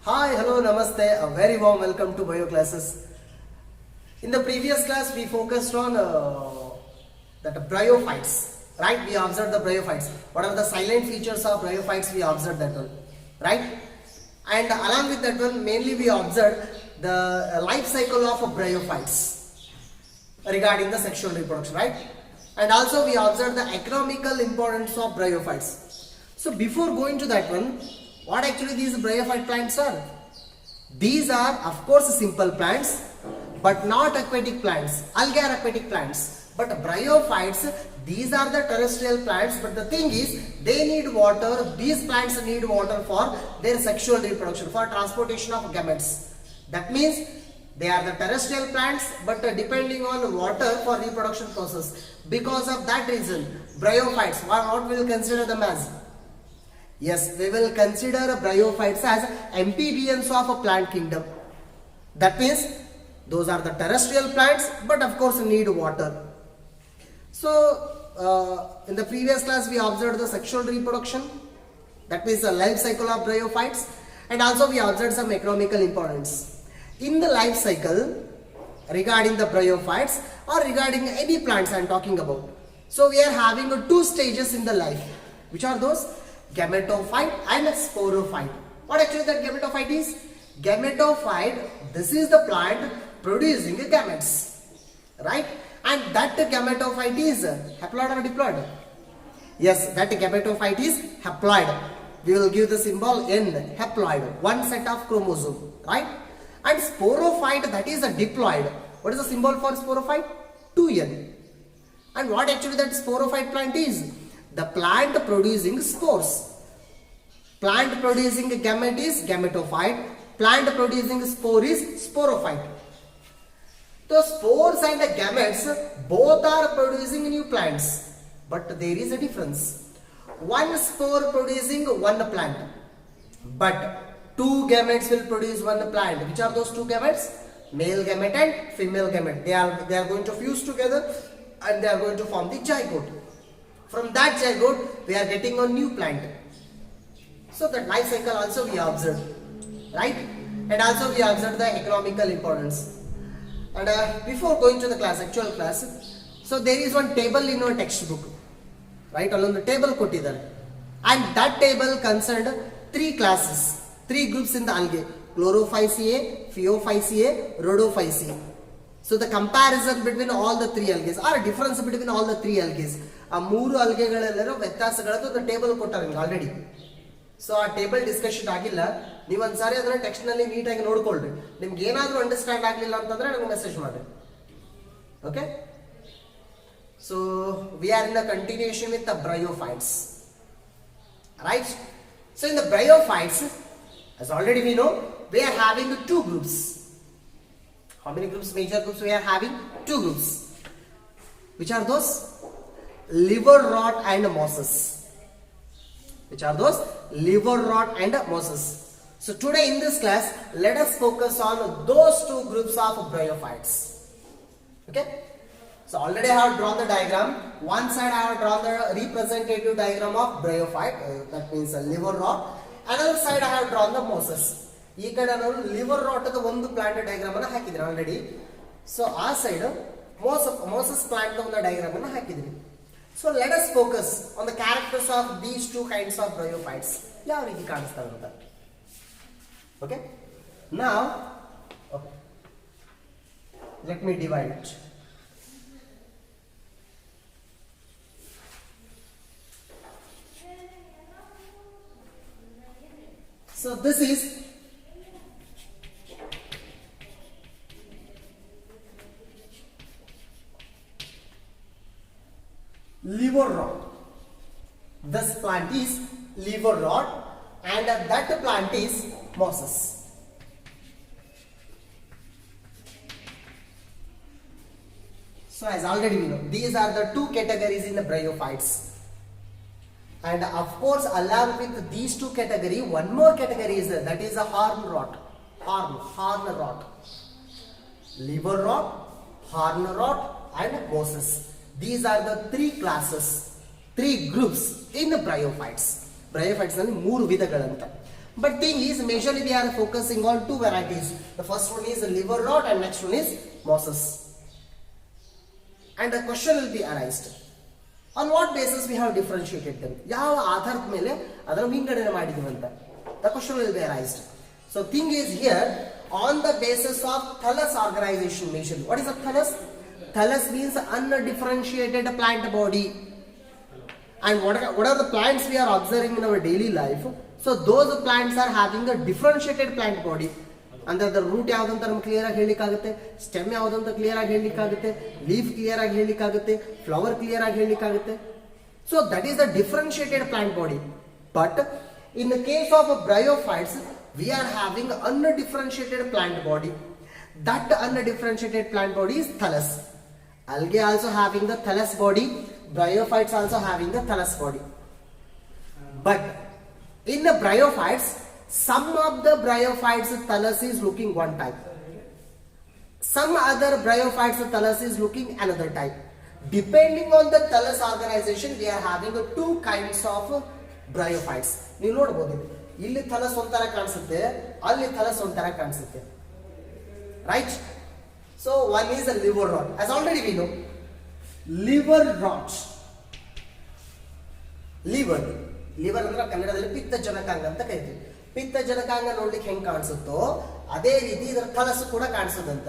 Hi, hello, namaste. A very warm welcome to bio classes. In the previous class, we focused on that bryophytes, right? We observed the bryophytes. What are the silent features of bryophytes? We observed that one, right? And along with that one, mainly we observed the life cycle of bryophytes regarding the sexual reproduction, right? And also we observed the economical importance of bryophytes. So before going to that one, what actually these bryophyte plants are? These are of course simple plants, but not aquatic plants. Algae are aquatic plants, but bryophytes, these are the terrestrial plants. But the thing is, they need water. These plants need water for their sexual reproduction, for transportation of gametes. That means they are the terrestrial plants, but depending on water for reproduction process. Because of that reason, bryophytes, what we will consider them as? Yes, we will consider bryophytes as amphibians of a plant kingdom. That means those are the terrestrial plants, but of course need water. So in the previous class we observed the sexual reproduction, that means the life cycle of bryophytes, and also we observed some economical importance. In the life cycle regarding the bryophytes or regarding any plants I am talking about, so we are having two stages in the life. Which are those? Gametophyte and sporophyte. What actually that gametophyte is? Gametophyte, this is the plant producing gametes, right? And that gametophyte is haploid or diploid? Yes, that gametophyte is haploid. We will give the symbol N, haploid, one set of chromosome, right? And sporophyte, that is a diploid. What is the symbol for sporophyte? 2N. And what actually that sporophyte plant is? The plant producing spores. Plant producing gamete is gametophyte. Plant producing spore is sporophyte. The spores and the gametes both are producing new plants. But there is a difference. One spore producing one plant. But two gametes will produce one plant. Which are those two gametes? Male gamete and female gamete. They are going to fuse together and they are going to form the zygote. From that zygote, we are getting a new plant. So that life cycle also we observed, right? And also we observed the economical importance. And before going to the class, actual class, so there is one table in our textbook, right? Along the table kottidare, and that table concerned three classes, three groups in the algae: Chlorophyceae, Phaeophyceae, Rhodophyceae. So the comparison between all the three algae or difference between all the three algae. ಆ ಮೂರು ಅಲ್ಗೆಗಳೆಲ್ಲರೂ ವ್ಯತ್ಯಾಸಗಳದ್ದು ಒಂದು table ಕೊಟ್ಟಾರೆ already. So ಆ table discussion ಆಗಿಲ್ಲ. ನೀವು ಒಂದ್ಸಾರಿ ಅದನ್ನ text ನಲ್ಲಿ ನೀಟಾಗಿ ನೋಡ್ಕೊಳ್ರಿ. ನಿಮ್ಗೆ ಏನಾದರೂ ಅಂಡರ್ಸ್ಟ್ಯಾಂಡ್ ಆಗಲಿಲ್ಲ ಅಂತಂದ್ರೆ ನನಗೆ ಮೆಸೇಜ್ ಮಾಡಿ. Okay, so we are in the continuation with the bryophytes, right? So in the bryophytes, as already we know, we are having two groups. How many groups? Major groups we are having? Two groups. Which are those? Liver rot and mosses. Which are those? Liver rot and mosses. So today in this class, let us focus on those two groups of bryophytes. Okay? So already I have drawn the diagram. One side I have drawn the representative diagram of bryophyte, that means liver rot. Another side I have drawn the mosses. ಈ ಕಡೆ ನಾನು liver rot the ಒಂದು plant diagram ಅನ್ನು ಹಾಕಿದ್ರೆ already. So ಆ side Moses plant ಒಂದು diagram ಅನ್ನು ಹಾಕಿದ್ರಿ. So let us focus on the characters of these two kinds of bryophytes. ಯಾವ ರೀತಿ ಕಾಣಿಸ್ತಾವೆ ಅಂತ. ಓಕೆ, ನಾವ್ let me divide it. So this is liver rot. This plant is liver rot and that plant is mosses. So as already we know, these are the two categories in the bryophytes. And of course, along with these two categories, one more category is there, that is a horn rot. Horn rot. Liver rot, horn rot and mosses. These are the three classes, three groups in the bryophytes. Bryophytes ನಲ್ಲಿ ಮೂರು ವಿಧಗಳಂತ. But thing is, majorly we are focusing on two varieties. The first one is liver rot and next one is mosses. And the question will be arised. On what basis we have differentiated them? ಯಾವ ಆಧಾರದ ಮೇಲೆ ಅದರ ವಿಂಗಡಣೆ ಮಾಡಿದ್ವಿ ಅಂತ. The question will be arised. So thing is here, on the basis of thallus organization majorly. What is a thallus? Thallus means undifferentiated plant body. And what are the plants we are observing in our daily life? So those plants are having a differentiated plant body. ಅಂದ್ರೆ ಅದರ root ಯಾವುದಂತ ನಮ್ಗೆ clear ಆಗಿ ಹೇಳಲಿಕ್ಕಾಗುತ್ತೆ, stem ಯಾವುದಂತ clear ಆಗಿ ಹೇಳಲಿಕ್ಕಾಗುತ್ತೆ, leaf clear ಆಗಿ ಹೇಳಲಿಕ್ಕಾಗುತ್ತೆ, flower clear ಆಗಿ ಹೇಳಲಿಕ್ಕಾಗುತ್ತೆ. So that is the differentiated plant body. But in the case of bryophytes we are having undifferentiated plant body. That undifferentiated plant body is thallus. Algae also having the thallus body, bryophytes also having the thallus body. But in the bryophytes, some of the bryophytes thallus is looking one type, some other bryophytes thallus is looking another type. Depending on the thallus organization, we are having two kinds of bryophytes. ನೀವು ನೋಡಬಹುದು, ಇಲ್ಲಿ thallus ಒಂಥರ ಕಾಣಿಸುತ್ತೆ, ಅಲ್ಲಿ thallus ಒಂಥರ ಕಾಣಿಸುತ್ತೆ, right? So one is a liverwort. As already we know, liverwort, liver ಅಂದ್ರೆ ಕನ್ನಡದಲ್ಲಿ ಪಿತ್ತ ಜನಕಾಂಗ ಅಂತ ಕರಿತೀವಿ. ಪಿತ್ತ ಜನಕಾಂಗ ನೋಡ್ಲಿಕ್ಕೆ ಹೆಂಗ್ ಕಾಣಿಸುತ್ತೋ ಅದೇ ರೀತಿ ಇದರ ಥಲಸ್ ಕೂಡ ಕಾಣಿಸುತ್ತಂತ.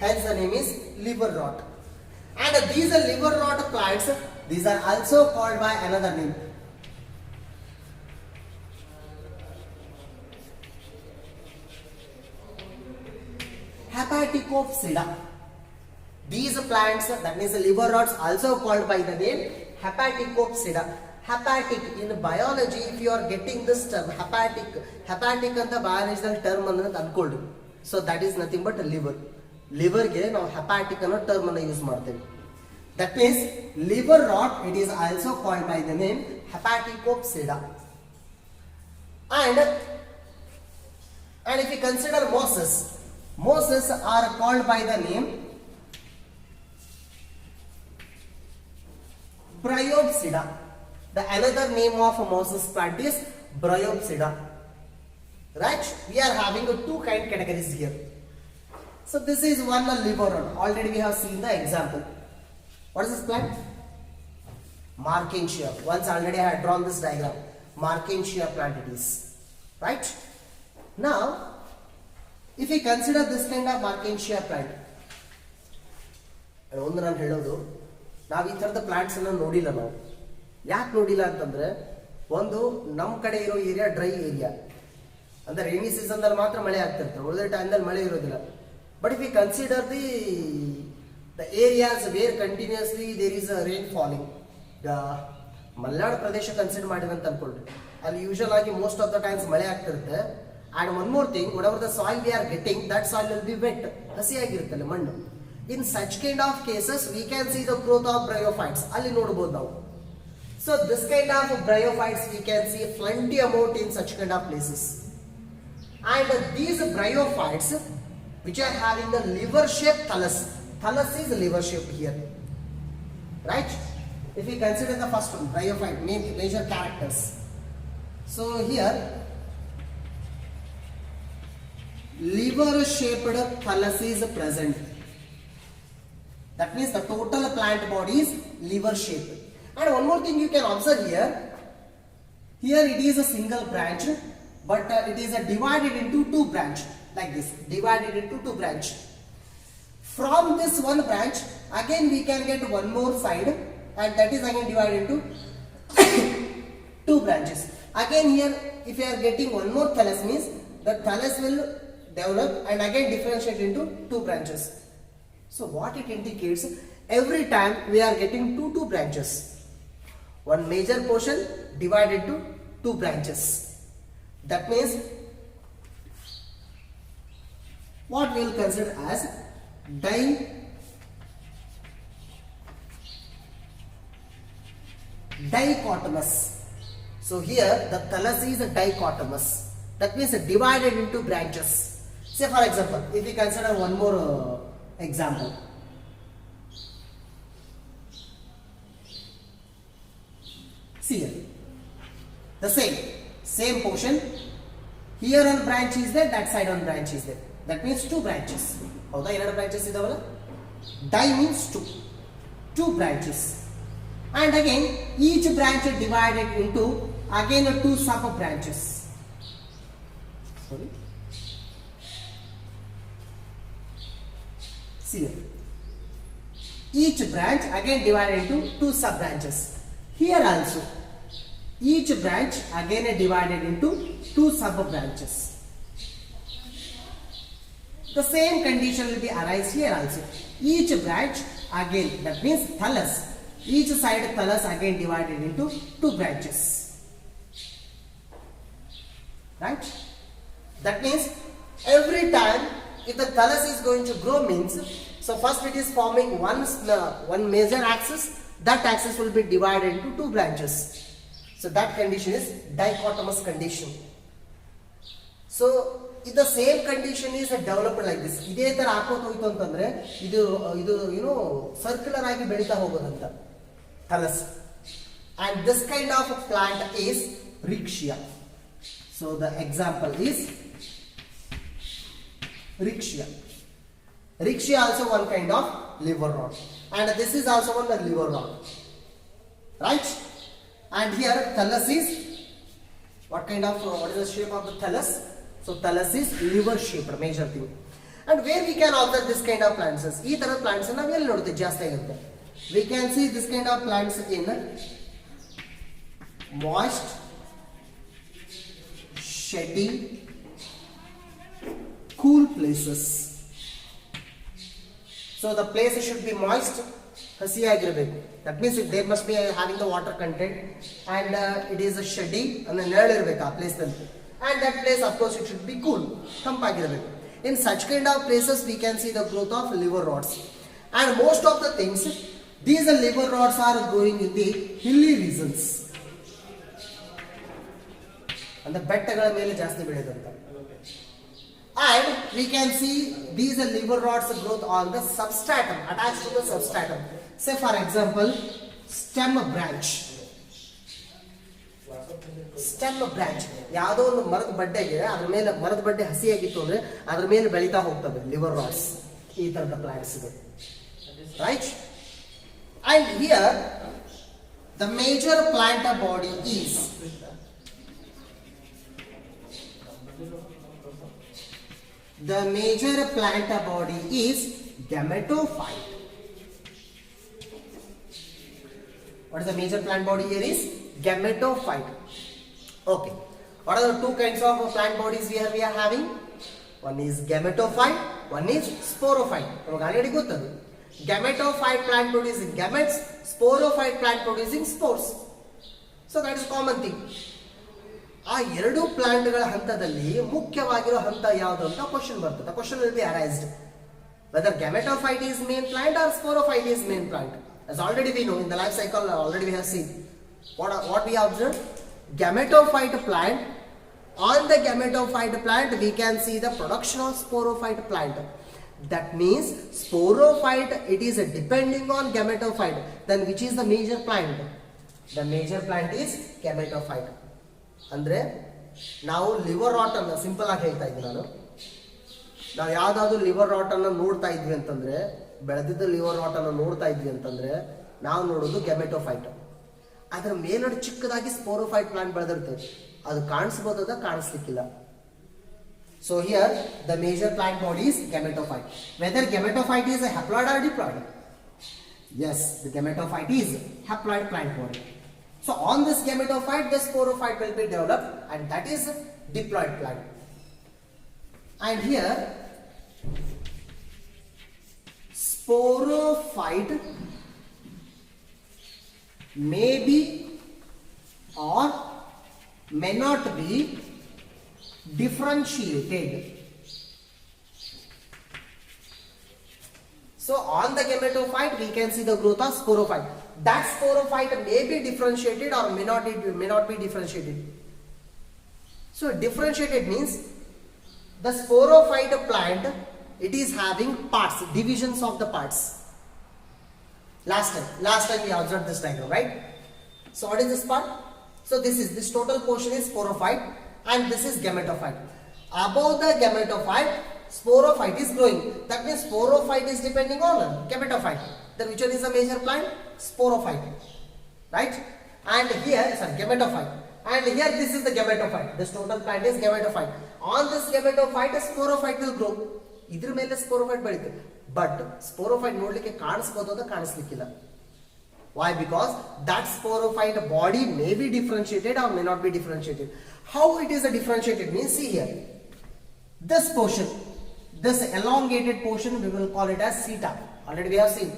Hence the name is liverwort. And these liver rot plants, these are also called by another name. Hepaticopsida. These plants, that means the liver rots, also called by the name Hepaticopsida. Hepatic in biology, if you are getting this term hepatic ಅಂತ biological term ಅನ್ನೋದು ಅನ್ಕೊಳ್ಳಿ. So that is nothing but liver. ಲಿವರ್ಗೆ ನಾವು hepatic ಅನ್ನೋ term ಅನ್ನು use ಮಾಡ್ತೇವೆ. That means liverwort, it is also called by the name hepaticopsida. And if you consider mosses are called by the name Bryopsida. The another name of mosses plant is Bryopsida. Right? We are having two categories here. So this is one liver rot. Already we have seen the example. What is this plant? Marchantia. Once already I had drawn this diagram. Marchantia plant it is. Right? Now, if we consider this kind of Marchantia plant, ಒಂದು ನಾನು ಹೇಳೋದು, ನಾವು ಈ ಥರದ plants ಅನ್ನು ನೋಡಿಲ್ಲ. ನಾವು ಯಾಕೆ ನೋಡಿಲ್ಲ ಅಂತಂದ್ರೆ, ಒಂದು ನಮ್ಮ ಕಡೆ ಇರೋ ಏರಿಯಾ ಡ್ರೈ ಏರಿಯಾ, ಅಂದ್ರೆ ರೈನಿ ಸೀಸನ್ದಲ್ಲಿ ಮಾತ್ರ ಮಳೆ ಆಗ್ತಿರ್ತದೆ, ಉಳಿದ ಟೈಮ್ದಲ್ಲಿ ಮಳೆ ಇರೋದಿಲ್ಲ. But if we consider the areas where continuously there is a rain falling, the Malenadu Pradesh consider ಮಾಡಿದ್ರೆ ಅಂತ ಅನ್ಕೊಂಡ್ರೆ, ಅಲ್ಲಿ ಯೂಶಲ್ ಆಗಿ ಮೋಸ್ಟ್ ಆಫ್ ದ ಟೈಮ್ಸ್ ಮಳೆ ಆಗ್ತಿರುತ್ತೆ. And one more thing, whatever the soil we are getting, that soil will be wet, ಹಸಿಯಾಗಿರುತ್ತಲ್ಲ ಮಣ್ಣು. In such kind of cases, we can see the growth of bryophytes. ಅಲ್ಲಿ ನೋಡಬಹುದು ನಾವು. So this kind of bryophytes we can see plenty amount in such kind of places. And these bryophytes which are having the liver shaped thallus. Thallus is liver shaped here, right? If we consider the first one, bryophyte, major characters. So here, liver shaped thallus is present. That means the total plant body is liver shaped. And one more thing you can observe here, it is a single branch, but it is divided into two branch. Like this, divided into two branch. From this one branch, again we can get one more side, and that is again divided into two branches. Again here, if you are getting one more thallus, means the thallus will develop and again differentiate into two branches. So what it indicates, every time we are getting two branches. One major portion divided into two branches. That means what we will consider as dichotomous. So here the thallus is dichotomous. That means divided into branches. Say for example, if we consider one more example. See here, the same portion Here one branch is there, that side one branch is there. That means two branches. ಹೌದಾ, ಎರಡು branches ಇದಾವಲ್ಲ. Di means two branches. And again, each branch is divided into again two sub branches. Sorry. See here. Each branch again divided into two sub branches. Here also, each branch again divided into two sub branches. The same condition will be arise here also. Each branch again, that means thallus. Each side thallus again divided into two branches. Right? That means every time if the thallus is going to grow means, so first it is forming one major axis. That axis will be divided into two branches. So that condition is dichotomous condition. So if the same condition is developed like this, ಇದೇ ತರ ಹಾಕೋತ ಹೋಯ್ತು ಅಂತಂದ್ರೆ ಇದು circular ಆಗಿ ಬೆಳೀತಾ ಹೋಗೋದಂತ thallus. And this kind of plant is Rixia. So the example is Rixia. Rixia also one kind of liver rod, and this is also one liver rod, right? And here thallus is what kind of what is the shape of the thallus? So thallus is liver shaped, major thing. And where we can observe this kind of plants? ಈ ತರ plants ನಾವು ಎಲ್ಲಿ ನೋಡ್ತೀವಿ ಜಾಸ್ತಿ ಆಗುತ್ತೆ? We can see this kind of plants in moist, shady, cool places. So the place should be moist, ಹಸಿಯಾಗಿರಬೇಕು. That means there must be having the water content, and it is shady, ಅಂದ್ರೆ ನೆರಳಿರಬೇಕು ಆ place ನಲ್ಲಿ. And that place of course it should be cool, ತಂಪಾಗಿರಬೇಕು. In such kind of places we can see the growth of liver rods. And most of the things, these liver rods are growing in the hilly regions. ಅಂದ್ರೆ ಬೆಟ್ಟಗಳ ಮೇಲೆ ಜಾಸ್ತಿ ಬೆಳೆದಂತ. And we can see these liver rods growth on the substratum, attached to the substratum. Say for example, stem branch. Stem branch. ಯಾವುದೋ ಒಂದು ಮರದ ಬಡ್ಡೆಗೆ ಅದರ ಮೇಲೆ ಮರದ ಬಡ್ಡೆ ಹಸಿಯಾಗಿತ್ತು ಅಂದ್ರೆ ಅದರ ಮೇಲೆ ಬೆಳೀತಾ ಹೋಗ್ತವೆ liver rods. ಈ ತರದ plants ಇದೆ. Right? And here the major plant body is gametophyte. What is the major plant body here is gametophyte. Okay. What are the two kinds of plant bodies we are having? One is gametophyte, one is sporophyte. ನಮಗೆ already ಗೊತ್ತದು. Gametophyte plant producing gametes, sporophyte plant producing spores. So that is common thing. ಆ ಎರಡು ಪ್ಲಾಂಟ್ಗಳ ಹಂತದಲ್ಲಿ ಮುಖ್ಯವಾಗಿರೋ ಹಂತ ಯಾವುದು ಅಂತ question ಬರ್ತದೆ. Question will be arised whether gametophyte is main plant or sporophyte is main plant. As already we know in the life cycle, already we have seen what we observed. Gametophyte plant, on the gametophyte plant we can see the production of sporophyte plant. That means sporophyte, it is depending on gametophyte. Then which is the major plant? The major plant is gametophyte. ಅಂದ್ರೆ ನಾವು liver rot ಅನ್ನು simple ಆಗಿ ಹೇಳ್ತಾ ಇದ್ದೀನಿ ನಾನು. ನಾವು ಯಾವ್ದಾದ್ರು liver rot ಅನ್ನು ನೋಡ್ತಾ ಇದ್ವಿ ಅಂತಂದ್ರೆ, ಬೆಳೆದಿದ್ದ ಲಿವರ್ ರಾಟ್ ಅನ್ನು ನೋಡ್ತಾ ಇದ್ವಿ ಅಂತಂದ್ರೆ ನಾವು ನೋಡೋದು ಗ್ಯಾಮೆಟೋಫೈಟ್. ಅದರ ಮೇಲ್ಗಡೆ ಚಿಕ್ಕದಾಗಿ ಸ್ಪೋರೋಫೈಟ್ ಪ್ಲಾಂಟ್ ಬೆಳೆದಿರ್ತದೆ. ಅದು ಕಾಣಿಸ್ಬೋದ, ಕಾಣಿಸ್ಲಿಕ್ಕಿಲ್ಲ. So here the major plant body is gametophyte. Whether gametophyte is a haploid or diploid? Yes, the gametophyte is haploid plant body. So on this gametophyte, the sporophyte will be developed, and that is diploid plant. And here, sporophyte may be or may not be differentiated. So on the gametophyte, we can see the growth of sporophyte. That sporophyte may be differentiated or may not be differentiated. So differentiated means the sporophyte plant, it is having parts, divisions of the parts. Last time we observed this diagram, right? So what is this part? So this total portion is sporophyte, and this is gametophyte. Above the gametophyte, sporophyte is growing. That means sporophyte is depending on gametophyte. Then which one is the major plant? Sporophyte, right? And here, sorry, gametophyte. And here this is the gametophyte. This total plant is gametophyte. On this gametophyte, a sporophyte will grow. ಇದ್ರ ಮೇಲೆ sporophyte ಬೆಳೀತದೆ. But sporophyte ನೋಡ್ಲಿಕ್ಕೆ ಕಾಣಿಸ್ಬೋದು ಅಂತ ಕಾಣಿಸ್ಲಿಕ್ಕಿಲ್ಲ. Why? Because that sporophyte body may be differentiated or may not be differentiated. How it is differentiated means, see here. This portion, this elongated portion, we will call it as seta. Already we have seen.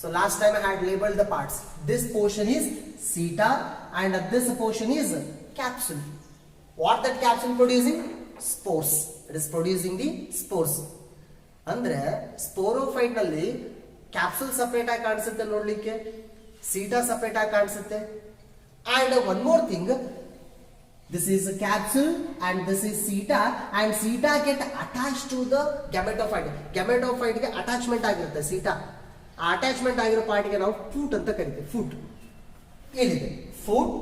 So last time I had labeled the parts. This portion is seta and this portion is capsule. What that capsule producing? Spores. It is producing the spores. ಅಂದ್ರೆ sporophyte ನಲ್ಲಿ capsule separate ಆಗಿ ಕಾಣಿಸುತ್ತೆ ನೋಡ್ಲಿಕ್ಕೆ, ಸೀಟಾ separate ಆಗಿ ಕಾಣಿಸುತ್ತೆ. And one more thing, this is a capsule and this is seta, and seta get attached to the gametophyte. Gametophyte ಗೆ attachment ಆಗಿರುತ್ತೆ ಸೀಟಾ. ಆ ಅಟ್ಯಾಚ್ಮೆಂಟ್ ಆಗಿರೋ ಪಾರ್ಟಿಗೆ ನಾವು ಫೂಟ್ ಅಂತ ಕರಿತೀವಿ. ಫೂಟ್ ಏನಿದೆ foot,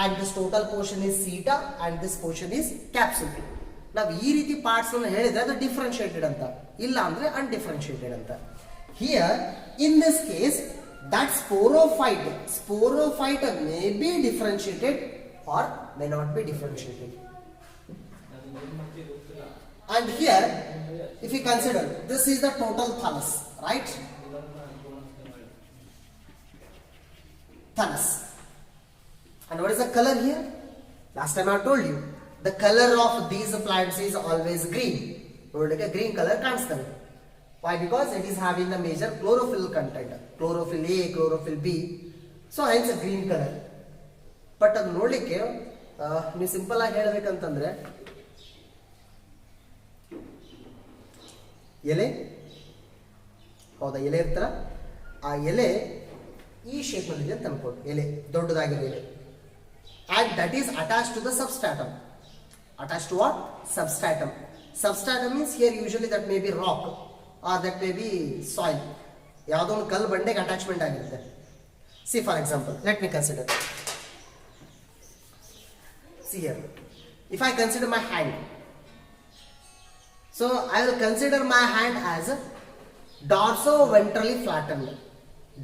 and this total portion is seta and this portion is capsule. ನಾವು ಈ ರೀತಿ ಪಾರ್ಟ್ಸ್ ಅನ್ನು ಹೇಳಿದ್ರೆ ಅದು ಡಿಫ್ರೆನ್ಶಿಯೇಟೆಡ್ ಅಂತ, ಇಲ್ಲ ಅಂದ್ರೆ ಅನ್ಡಿಫ್ರೆನ್ಶಿಯೇಟೆಡ್ ಅಂತ. Here in this case that sporophyte may be differentiated or may not be differentiated. And here if you consider, this is the total thallus, right? Thallus. And what is the color here? Last time I told you the color of these plants is always green. Like a green color ಕಾಣಿಸ್ತದೆ. Why? Because it is having the major chlorophyll content, chlorophyll A, chlorophyll B, so hence a green color. But ಅದು ನೋಡ್ಲಿಕ್ಕೆ ನೀವು simple ಆಗಿ ಹೇಳಬೇಕಂತಂದ್ರೆ, ಎಲೆ ಹೌದಾ, ಎಲೆ ಇರ್ತಾರ, ಆ ಎಲೆ ಈ ಶೇಪ್ ನಲ್ಲಿ ಇದೆ ಅಂತ ಅನ್ಕೊಳ್ಳಿ. ಎಲೆ ದೊಡ್ಡದಾಗಿರೋ ಎಲೆ, and that is attached to the substratum. Attached to what? Substratum. Substratum means here usually that may be rock or that may be soil. ಯಾವುದೋ ಒಂದು ಕಲ್ಲು ಬಂಡೆಗೆ ಅಟ್ಯಾಚ್ಮೆಂಟ್ ಆಗಿರುತ್ತೆ. See for example, let me consider. See here, if I consider my hand, so I will consider my hand as dorso-ventrally flattened.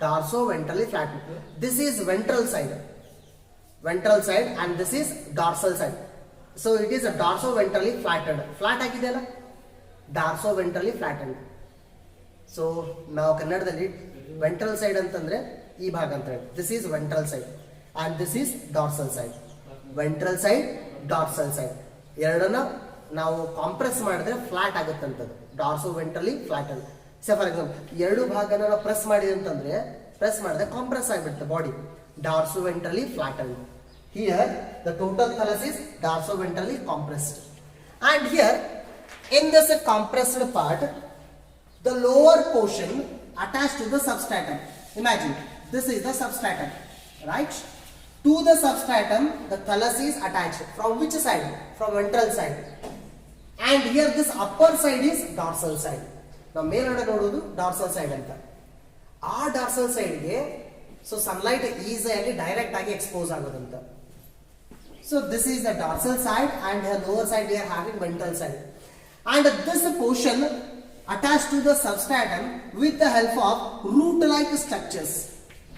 Dorso-ventrally flattened. This is ventral side, and this is dorsal side. So it is a dorso-ventrally flattened. Flat ಆಗಿದೆಯಲ್ಲ, dorso-ventrally flattened. So ನಾವು ಕನ್ನಡದಲ್ಲಿ ventral side ಅಂತಂದ್ರೆ ಈ ಭಾಗ ಅಂತ ಹೇಳಿ, this is ventral side and this is dorsal side. Ventral side, dorsal side ಎರಡನ್ನ ನಾವು ಕಾಂಪ್ರೆಸ್ ಮಾಡಿದ್ರೆ ಫ್ಲಾಟ್ ಆಗುತ್ತಂತದ್ದು, dorsoventrally flatten. Say for example, ಎರಡು ಭಾಗನ ನಾವು ಪ್ರೆಸ್ ಮಾಡಿದೆ ಅಂತಂದ್ರೆ, ಪ್ರೆಸ್ ಮಾಡಿದ್ರೆ ಕಾಂಪ್ರೆಸ್ ಆಗಿಬಿಡುತ್ತೆ body, ಡಾರ್ಸೋ ವೆಂಟ್ರಲಿ flatten. Here the total thallus is dorso-ventrally compressed, and here in this compressed part, the lower portion attached to the substratum. Imagine this is the substratum, right? To the substratum the thallus is attached. From which side? From ventral side. And here this upper side is dorsal side. ನಾವು ಮೇಲ್ಗಡೆ ನೋಡೋದು dorsal side ಅಂತ. ಆ dorsal ಸೈಡ್ಗೆ so sunlight ಈಸಿಯಾಗಿ direct ಆಗಿ expose ಆಗೋದಂತ. So this is the dorsal side, and the lower side we are having ventral side, and this portion attached to the substratum with the help of root-like structures.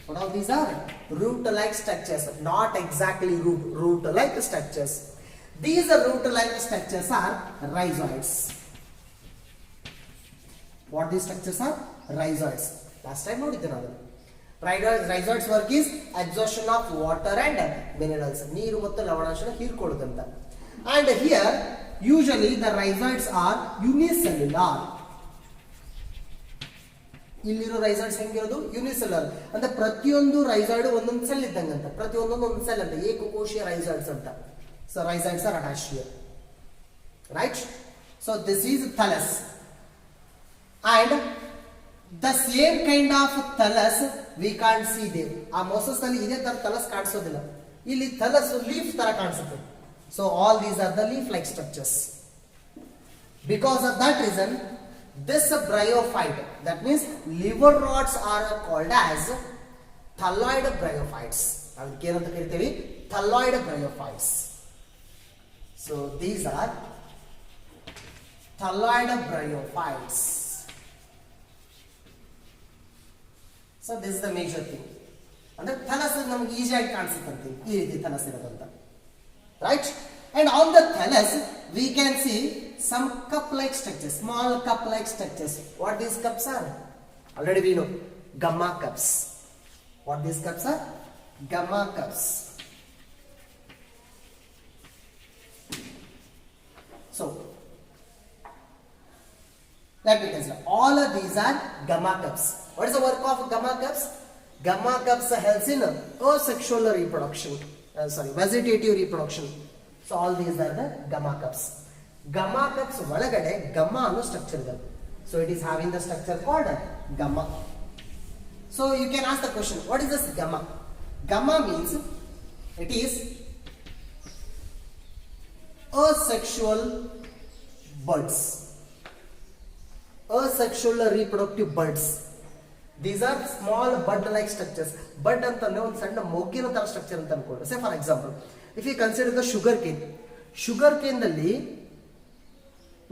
What all these are? Root-like structures, not exactly root-like structures. These root-like structures are rhizoids. What these structures are? Rhizoids. Last time ನೋಡಿದ್ದೆ ನಾನು. Rhizoids work is absorption of water and minerals. ನೀರು ಮತ್ತು ಲವಣಾಂಶನ ಹೀರ್ಕೊಳ್ಳುತ್ತಂತ. And here usually the rhizoids are unicellular. ಇಲ್ಲಿರೋ ರೈಸಾಯ್ಡ್ಸ್ ಹೆಂಗಿರೋದು? Unicellular. ಅಂದ್ರೆ ಪ್ರತಿಯೊಂದು ರೈಸಾಯ್ಡ್ ಒಂದೊಂದು cell ಇದ್ದಂಗಂತ, ಪ್ರತಿಯೊಂದೊಂದು ಒಂದು cell ಅಂತ, ಏಕಕೋಶೀಯ ರೈಸಾಯ್ಡ್ಸ್ ಅಂತ. So rhizoids are attached here, right? So this is thallus, and the same kind of thallus we can't see there. ಆ mosses ನಲ್ಲಿ ಇದೇ ತರ ಥಲಸ್ ಕಾಣಿಸೋದಿಲ್ಲ, ಇಲ್ಲಿ ಥಲಸ್ ಲೀಫ್ ತರ ಕಾಣಿಸುತ್ತೆ. So all these are the leaf like structures. Because of that reason this bryophyte, that means liver rods, are called as thalloid bryophytes. ಅದಕ್ಕೆ ಏನಂತ ಕರಿತೀವಿ? thalloid bryophytes. So these are thalloid bryophytes. So this is the major thing. And the thallus ನಮಗೆ ಈಜಿಯಾಗಿ ಕಾಣಿಸುತ್ತೆ ಈ ರೀತಿ thallus ಇರೋದಂತ, right? And on the thallus we can see some cup like structures, small cup like structures. What these cups are? Already we know, gamma cups. What these cups are? Gamma cups. So let me consider all of these are gamma cups. What is the work of gamma cups? Gamma cups helps in asexual reproduction, vegetative reproduction. So all these are the gamma cups. Gamma cups ಒಳಗಡೆ gamma ಅನ್ನೋ structure ಇದೆ. So it is having the structure called gamma. So you can ask the question, what is this gamma? Gamma means it is asexual buds, asexual reproductive buds. These are small bud like structures. Bud ಅಂತಂದ್ರೆ ಒಂದು ಸಣ್ಣ ಮೊಗ್ಗಿನ ತರ structure ಅಂತ ಅನ್ಕೊಂಡ್ರೆ, say for example if you consider the sugar cane ನಲ್ಲಿ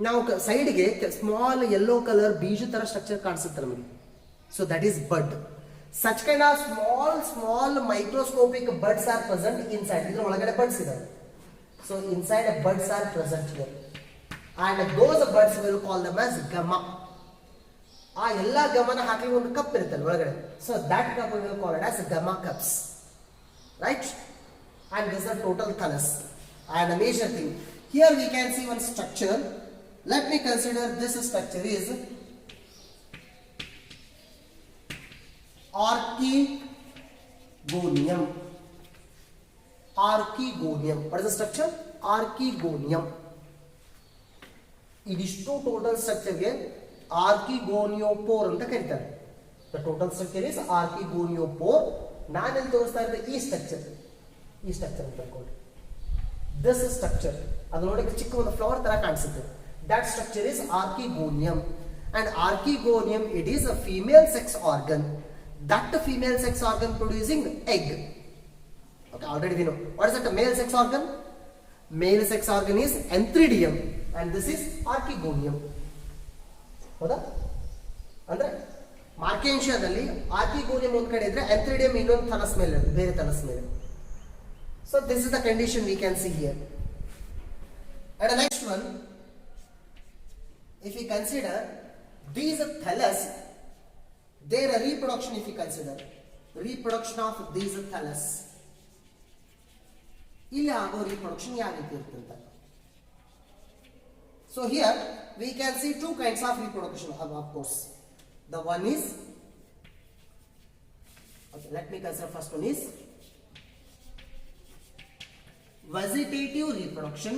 ನಾವು ಸೈಡ್ಗೆ small yellow colour ಬೀಜ ತರ ಸ್ಟ್ರಕ್ಚರ್ ಕಾಣಿಸುತ್ತೆ ನಮಗೆ. So that is bud. Such kind of small microscopic buds are present inside. ಇದ್ರ ಒಳಗಡೆ ಬಡ್ಸ್ ಇದಾವೆ. So inside buds are present here and those buds will call them as gemma. ಆ ಎಲ್ಲ ಗಮನ ಹಾಕಿ ಒಂದು ಕಪ್ ಇರುತ್ತೆ ಒಳಗಡೆ. So that cup will call it as gemma cups, right? And this is the total thallus. And a major thing here we can see one structure. Let me consider this structure is archegonium. Archegonium. What is the structure? Archegonium. ಇದಿಷ್ಟು total ಸ್ಟ್ರಕ್ಚರ್ಗೆ archegoniophore ಅಂತ ಕರೀತಾರೆ. The total structure is archegoniophore. ನಾನೆಲ್ಲಿ ತೋರಿಸ್ತಾ ಇದ್ದೆ ಈ structure ಅಂತ ಅನ್ಕೊಂಡು, ದಿಸ್ ಸ್ಟ್ರಕ್ಚರ್ ಅದು ನೋಡಕ್ಕೆ ಚಿಕ್ಕ ಒಂದು ಫ್ಲವರ್ ತರ ಕಾಣಿಸುತ್ತೆ. That structure is archegonium. And archegonium it is a female sex organ. That female sex organ producing egg. Okay, already we know. What is that male sex organ? Male sex organ is Entheridium and this is Archegonium. ಹೌದಾ? ಅಂದ್ರೆ ಮಾರ್ಕೆನ್ಶಿಯಾದಲ್ಲಿ archegonium ಒಂದು ಕಡೆ ಇದ್ರೆ ಎಂಥ್ರಿಡಿಯಂ ಇನ್ನೊಂದು thallus ಮೇಲೆ ಇರುತ್ತೆ, ಬೇರೆ thallus ಮೇಲೆ. So this is the condition we can see here. And the next one, if we consider these thallus, their reproduction, if we consider reproduction of these thallus, ಇಲ್ಲಿ ಆಗೋ reproduction ಯಾವ ರೀತಿ ಇರುತ್ತೆ ಅಂತ. So here we can see two kinds of reproduction of course. The one is, okay, let me consider first one is vegetative reproduction,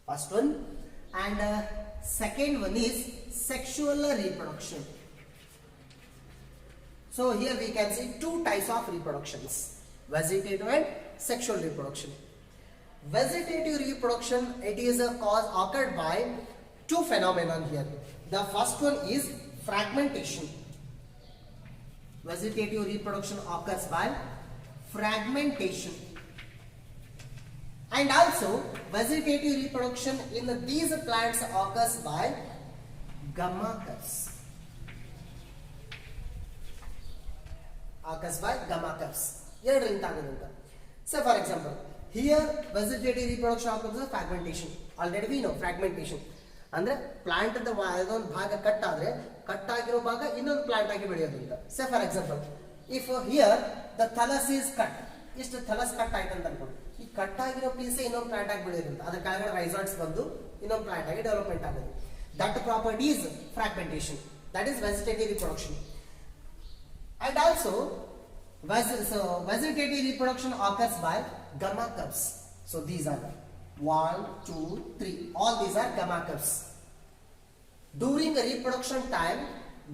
first one, and second one is sexual reproduction. So here we can see two types of reproductions, vegetative and sexual reproduction. Vegetative reproduction, it is a cause occurred by two phenomena here. The first one is fragmentation. Vegetative reproduction occurs by fragmentation. And also vegetative reproduction in these plants occurs by gamma cups. Occurs by gamma cups. So for example, here vegetative reproduction occurs by fragmentation. Already we know fragmentation. ಅಂದ್ರೆ plant ಒಂದು ಭಾಗ cut ಆದ್ರೆ cut ಆಗಿರೋ ಭಾಗ ಇನ್ನೊಂದು plant ಆಗಿ ಬೆಳೆಯೋದ್ರಿಂದ. ಸೇ for example, if here the thallus is cut, ಇಷ್ಟು ಥಲಸ್ ಕಟ್ ಆಯ್ತು ಅಂತ ಅನ್ಕೊಂಡು, ಈ ಕಟ್ ಆಗಿರೋ ಪೀಸ್ ಇನ್ನೊಂದು ಪ್ಲಾಂಟ್ ಆಗಿ ಬೆಳೆಯೋದ್ರಿಂದ ಅದ್ರ ಕೆಳಗಡೆ ರೈಸಾಯ್ಡ್ಸ್ ಬಂದು ಇನ್ನೊಂದು ಪ್ಲಾಂಟ್ ಆಗಿ ಡೆವಲಪ್ಮೆಂಟ್ ಆಗೋದು. That property is fragmentation. That is vegetative reproduction. And also vegetative reproduction occurs by gamma cups. So these are 1, 2, 3. All these are gamma cups. During the reproduction time,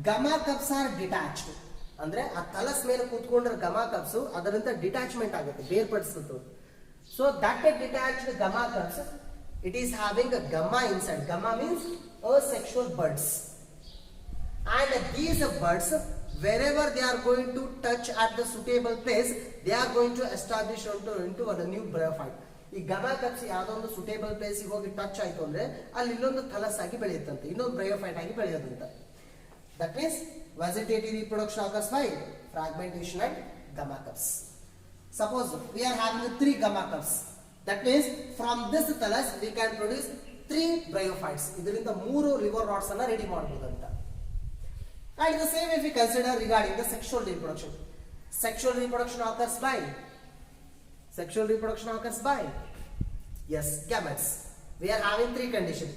gamma cups are detached. ಅಂದ್ರೆ ಆ thallus ಮೇಲೆ ಕೂತ್ಕೊಂಡ್ರೆ gamma cups ಅದರಿಂದ detachment ಆಗುತ್ತೆ, ಬೇರ್ಪಡಿಸುತ್ತೆ. So that detached gamma cups, it is having a gamma inside. Gamma means asexual buds. And these buds, wherever they are going to touch at the suitable place, they are going to establish into a new bryophyte. ಈ ಗಮಾಕಪ್ಸ್ ಯಾವುದೋ ಒಂದು suitable ಪ್ಲೇಸಿಗೆ ಹೋಗಿ touch ಆಯ್ತು ಅಂದ್ರೆ ಅಲ್ಲಿ ಇಲ್ಲೊಂದು thallus ಆಗಿ ಬೆಳೆಯುತ್ತಂತೆ, ಇನ್ನೊಂದು ಬ್ರಯೋಫೈಟ್ ಆಗಿ ಬೆಳೆಯೋದಂತ. That means vegetative reproduction occurs by fragmentation and gamacups. Suppose we are having 3 gamacups. That means from this thallus we can produce 3 bryophytes. ಇದರಿಂದ 3 liver rods ಅನ್ನು ರೆಡಿ ಮಾಡಬಹುದು ಅಂತ. And the same if we consider regarding the sexual reproduction. Sexual reproduction occurs by yes, gametes. We are having 3 conditions: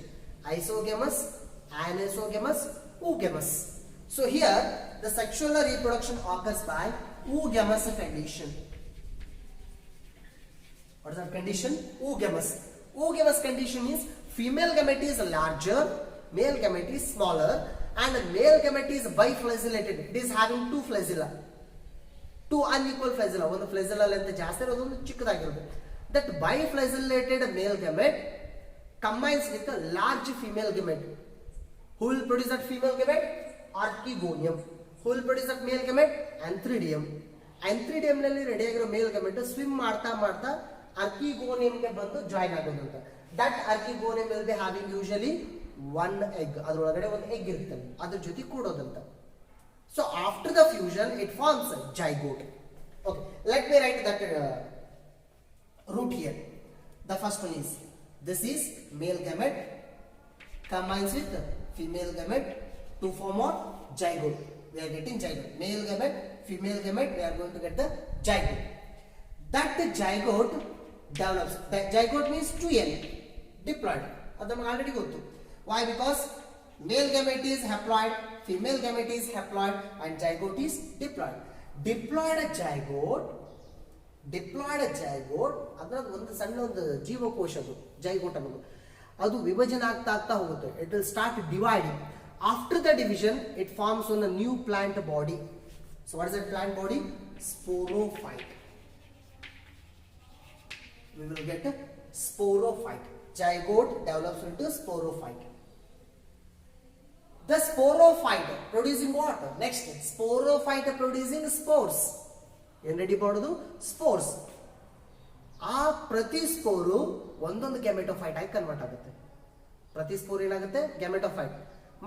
isogamous, anisogamous, oogamous. So here the sexual reproduction occurs by oogamous condition. What is that condition? Oogamous. Oogamous condition means female gamete is larger, male gamete is smaller, and male gamete is biflagellated. It is having 2 flagella, 2 unequal flagella. ಒಂದು flagella length ಜಾಸ್ತಿ ಇರೋದು, ಒಂದು ಚಿಕ್ಕದಾಗಿರೋದು. That biflagellated male gamete combines with a large female gamete. Who will produce that female gamete? Archegonium. Who will produce that male gamete? Antheridium. Antheridium ನಲ್ಲಿ ready ಆಗಿರೋ ಮೇಲ್ gamete swim ಮಾಡ್ತಾ ಮಾಡ್ತಾ archegonium ಗೆ ಬಂದು join ಆಗೋದು ಅಂತ. That archegonium will be having usually 1 egg. ಅದರೊಳಗಡೆ ಒಂದು egg ಇರುತ್ತೆ, ಅದ್ರ ಜೊತೆ ಕೂಡೋದಂತ. So after the fusion it forms a zygote. Okay, let me write that root here. The first one is, this is male gamete combines with female gamete to form what? Zygote. We are getting zygote. Male gamete, female gamete, we are going to get the zygote. That zygote develops. That zygote means 2n, diploid. That we already go through. Why? Because male gamete is haploid, female gamete is haploid, and zygote is diploid. Diploid zygote ಅದರ ಒಂದು ಸಣ್ಣ ಒಂದು ಜೀವಕೋಶ, ಅದು zygote ಅನ್ನೋದು, ಅದು ವಿಭಜನೆ ಆಗ್ತಾ ಹೋಗುತ್ತೆ. It will start dividing. After the division, it forms on a new plant body. So what is that plant body? Sporophyte. We will get a sporophyte. Zygote develops into sporophyte. The sporophyte producing what? Next, sporophyte producing spores. ಏನು ready ಮಾಡೋದು? Spores. ಆ ಪ್ರತಿ ಸ್ಪೋರು ಒಂದೊಂದು gametophyte ಆಗಿ convert ಆಗುತ್ತೆ. ಪ್ರತಿ spore ಏನಾಗುತ್ತೆ? Gametophyte.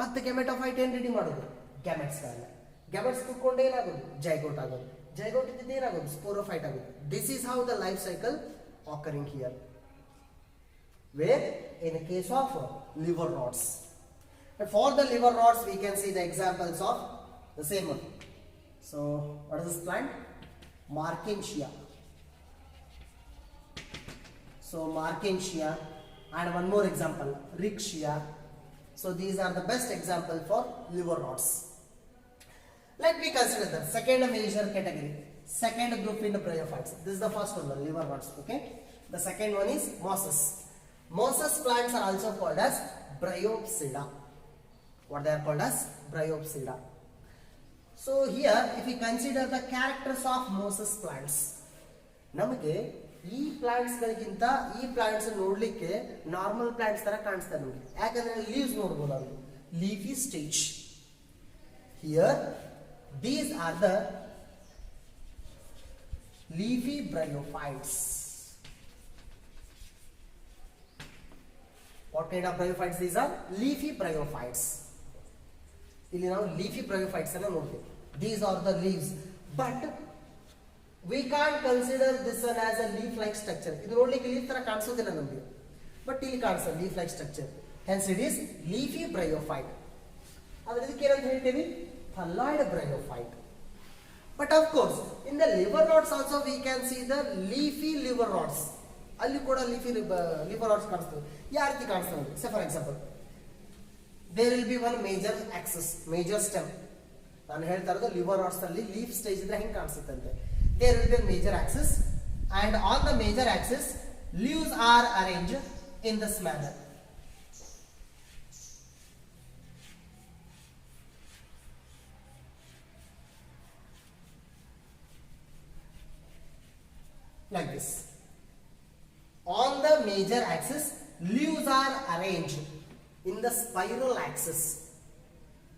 ಮತ್ತೆ ಗ್ಯಾಮೆಟೋಫೈಟ್ ಏನು ರೆಡಿ ಮಾಡೋದು? ಗ್ಯಾಮೆಟ್ಸ್ ಗಳನ್ನ. ಗ್ಯಾಮೆಟ್ಸ್ ಕುತ್ಕೊಂಡು ಏನಾಗೋದು? ಜೈಗೋಟ್ ಆಗೋದು. ಜೈಗೋಟ್ ಇದ್ದಿದ್ದು ಏನಾಗೋದು? ಸ್ಪೋರೋಫೈಟ್ ಆಗೋದು. This is how the life cycle occurring here. Where in the case of liver rods. And for the liver rods we can see the examples of the same one. So what is this plant? Markensia. So Markensia, and one more example, Riccia. So these are the best example for liver rods. Let me consider the second major category, second group in the bryophytes. This is the first one, the liver rods. Okay, the second one is mosses. Mosses plants are also called as bryopsida. What they are called as? Bryopsida. So here if we consider the characters of mosses plants, ನಮಗೆ ಈ plants ಗಳಿಗಿಂತ ಈ plants ನೋಡ್ಲಿಕ್ಕೆ normal plants ತರ ಕಾಣಿಸ್ತದೆ ನಮಗೆ. ಯಾಕಂದ್ರೆ leaves ನೋಡಬಹುದು, ಅದು leafy stage. Here these are the leafy bryophytes. What kind of bryophytes these are? Leafy bryophytes. ಇಲ್ಲಿ ನಾವು leafy bryophytes ಅನ್ನು ನೋಡ್ತೀವಿ. These are the leaves, but we can't consider this one as a leaf like structure. ಇದು ನೋಡ್ಲಿಕ್ಕೆ leaf ತರ ಕಾಣಿಸೋದಿಲ್ಲ ನಮಗೆ, but ಇಲ್ಲಿ ಕಾಣಿಸ್ತದೆ leaf like structure. Hence it is leafy bryophyte. ಅದರ ಇದಕ್ಕೆ ಏನಂತ ಹೇಳ್ತೀವಿ? Thalloid bryophyte. But of course in the liver rods also we can see the leafy liver rods. ಅಲ್ಲಿ ಕೂಡ leafy liver rods ಕಾಣಿಸ್ತವೆ. ಯಾವ ರೀತಿ ಕಾಣಿಸ್ತವೆ? Say for example, there will be one major axis, major stem. ನಾನು ಹೇಳ್ತಾ ಇರೋದು liver rods ಅಲ್ಲಿ leaf stage ಇದ್ರೆ ಹೆಂಗೆ ಕಾಣಿಸುತ್ತೆ ಅಂತ. There will be a major axis, and on the major axis leaves are arranged in this manner. Like this. On the major axis leaves are arranged in the spiral axis.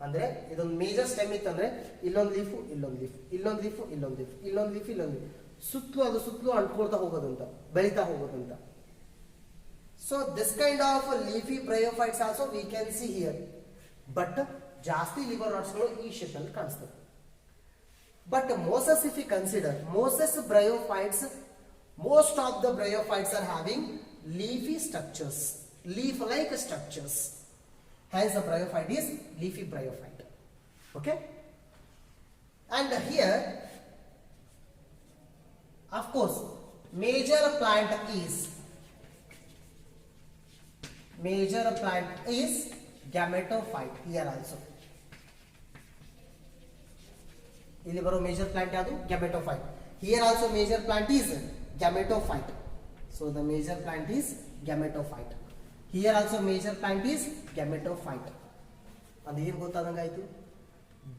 ಅಂದ್ರೆ ಇದೊಂದು major stem ಇತ್ತಂದ್ರೆ ಇಲ್ಲೊಂದು leaf, ಇಲ್ಲೊಂದು leaf, ಇಲ್ಲೊಂದು leaf, ಇಲ್ಲೊಂದು leaf, ಇಲ್ಲೊಂದು leaf, ಇಲ್ಲೊಂದು leaf, ಸುತ್ತಲೂ ಅದು ಸುತ್ತಲೂ ಅಂಟ್ಕೊಳ್ತಾ ಹೋಗೋದಂತ, ಬೆಳೀತಾ ಹೋಗೋದಂತ. So this kind of leafy bryophytes also we can see here, but ಜಾಸ್ತಿ liver rodsಗಳು ಈ shape ಅಲ್ಲಿ ಕಾಣಿಸ್ತವೆ. But mosses, if we consider mosses bryophytes, most of the bryophytes are having leafy structures, leaf-like structures. Hence the bryophyte is leafy bryophyte. Okay. And here, of course, major plant is gametophyte. Here also. ಇಲ್ಲಿ ಬರೋ major plant ಯಾವುದು gametophyte. Here also major plant is gametophyte. So the major plant is gametophyte. Here also major plant is gametophyte. ಅದು ಏನು ಗೊತ್ತಾದಂಗೆ ಆಯ್ತು,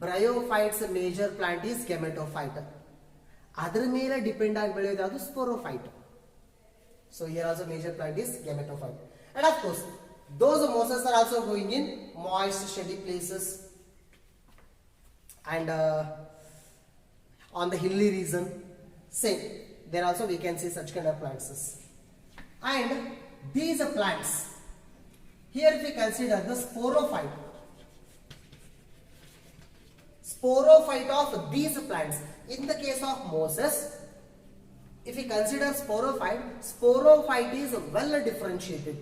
bryophytes major plant is gametophyte. ಅದರ ಮೇಲೆ depend ಆಗಿ ಬೆಳೆಯೋದು ಯಾವುದು sporophyte. So here also major plant is gametophyte. And of course those mosses are also growing in moist shady places and on the hilly region. Same, there also we can see such kind of plants. And these plants, here if we consider the sporophyte of these plants, in the case of mosses, if we consider sporophyte is well differentiated.